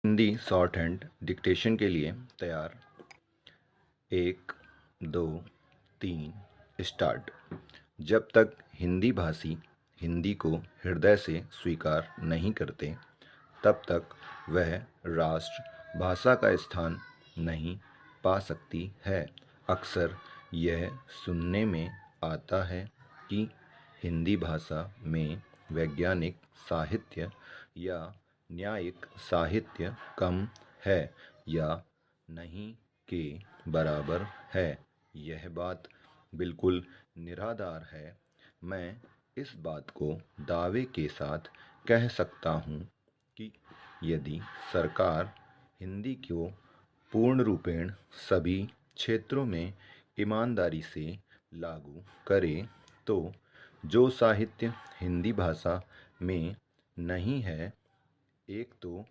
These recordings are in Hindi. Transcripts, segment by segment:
हिंदी शॉर्ट हैंड डिक्टेशन के लिए तैयार। 1, 2, 3 स्टार्ट। जब तक हिंदी भाषी हिंदी को हृदय से स्वीकार नहीं करते तब तक वह राष्ट्र भाषा का स्थान नहीं पा सकती है। अक्सर यह सुनने में आता है कि हिंदी भाषा में वैज्ञानिक साहित्य या न्यायिक साहित्य कम है या नहीं के बराबर है। यह बात बिल्कुल निराधार है। मैं इस बात को दावे के साथ कह सकता हूँ कि यदि सरकार हिंदी को पूर्ण रूपेण सभी क्षेत्रों में ईमानदारी से लागू करे तो जो साहित्य हिंदी भाषा में नहीं है, एक तो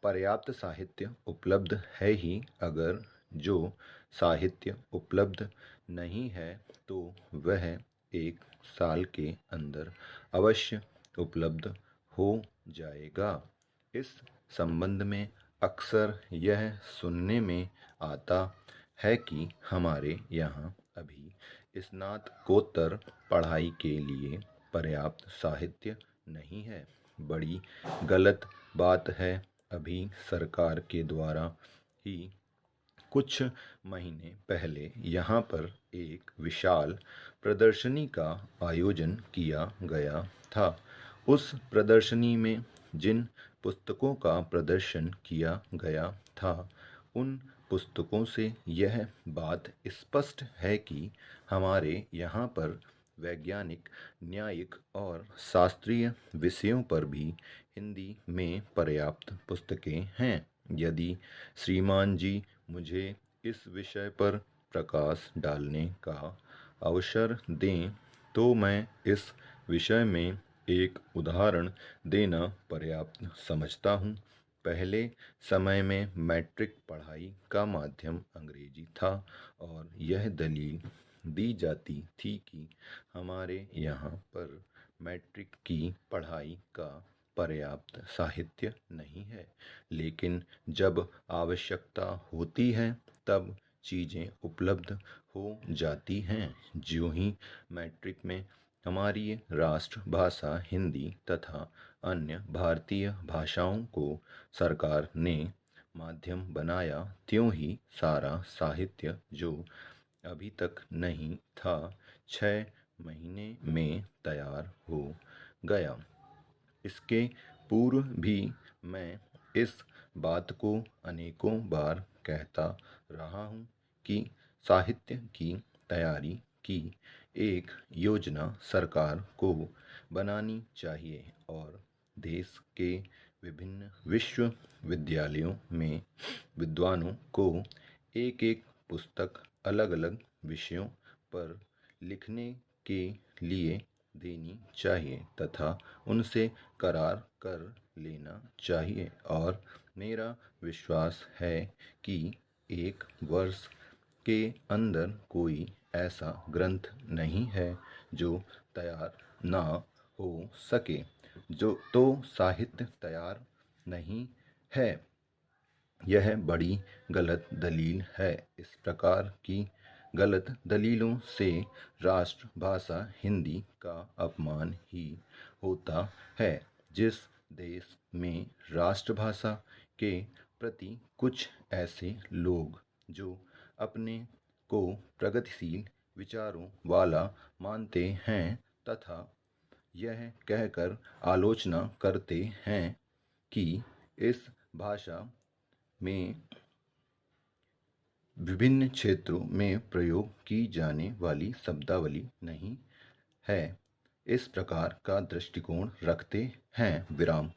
पर्याप्त साहित्य उपलब्ध है ही, अगर जो साहित्य उपलब्ध नहीं है तो वह 1 साल के अंदर अवश्य उपलब्ध हो जाएगा। इस संबंध में अक्सर यह सुनने में आता है कि हमारे यहाँ अभी स्नातकोत्तर पढ़ाई के लिए पर्याप्त साहित्य नहीं है। बड़ी गलत बात है। अभी सरकार के द्वारा ही कुछ महीने पहले यहाँ पर एक विशाल प्रदर्शनी का आयोजन किया गया था। उस प्रदर्शनी में जिन पुस्तकों का प्रदर्शन किया गया था, उन पुस्तकों से यह बात स्पष्ट है कि हमारे यहाँ पर वैज्ञानिक, न्यायिक और शास्त्रीय विषयों पर भी हिंदी में पर्याप्त पुस्तकें हैं। यदि श्रीमान जी मुझे इस विषय पर प्रकाश डालने का अवसर दें तो मैं इस विषय में एक उदाहरण देना पर्याप्त समझता हूँ। पहले समय में मैट्रिक पढ़ाई का माध्यम अंग्रेजी था और यह दलील दी जाती थी कि हमारे यहाँ पर मैट्रिक की पढ़ाई का पर्याप्त साहित्य नहीं है। लेकिन जब आवश्यकता होती है तब चीज़ें उपलब्ध हो जाती हैं। ज्यों ही मैट्रिक में हमारी राष्ट्रभाषा हिंदी तथा अन्य भारतीय भाषाओं को सरकार ने माध्यम बनाया, त्यों ही सारा साहित्य जो अभी तक नहीं था, 6 महीने में तैयार हो गया। इसके पूर्व भी मैं इस बात को अनेकों बार कहता रहा हूँ कि साहित्य की तैयारी की एक योजना सरकार को बनानी चाहिए और देश के विभिन्न विश्वविद्यालयों में विद्वानों को एक पुस्तक अलग अलग विषयों पर लिखने के लिए देनी चाहिए तथा उनसे करार कर लेना चाहिए। और मेरा विश्वास है कि 1 वर्ष के अंदर कोई ऐसा ग्रंथ नहीं है जो तैयार ना हो सके। जो तो साहित्य तैयार नहीं है, यह बड़ी गलत दलील है। इस प्रकार की गलत दलीलों से राष्ट्रभाषा हिंदी का अपमान ही होता है। जिस देश में राष्ट्रभाषा के प्रति कुछ ऐसे लोग जो अपने को प्रगतिशील विचारों वाला मानते हैं तथा यह कहकर आलोचना करते हैं कि इस भाषा में विभिन्न क्षेत्रों में प्रयोग की जाने वाली शब्दावली नहीं है, इस प्रकार का दृष्टिकोण रखते हैं। विराम।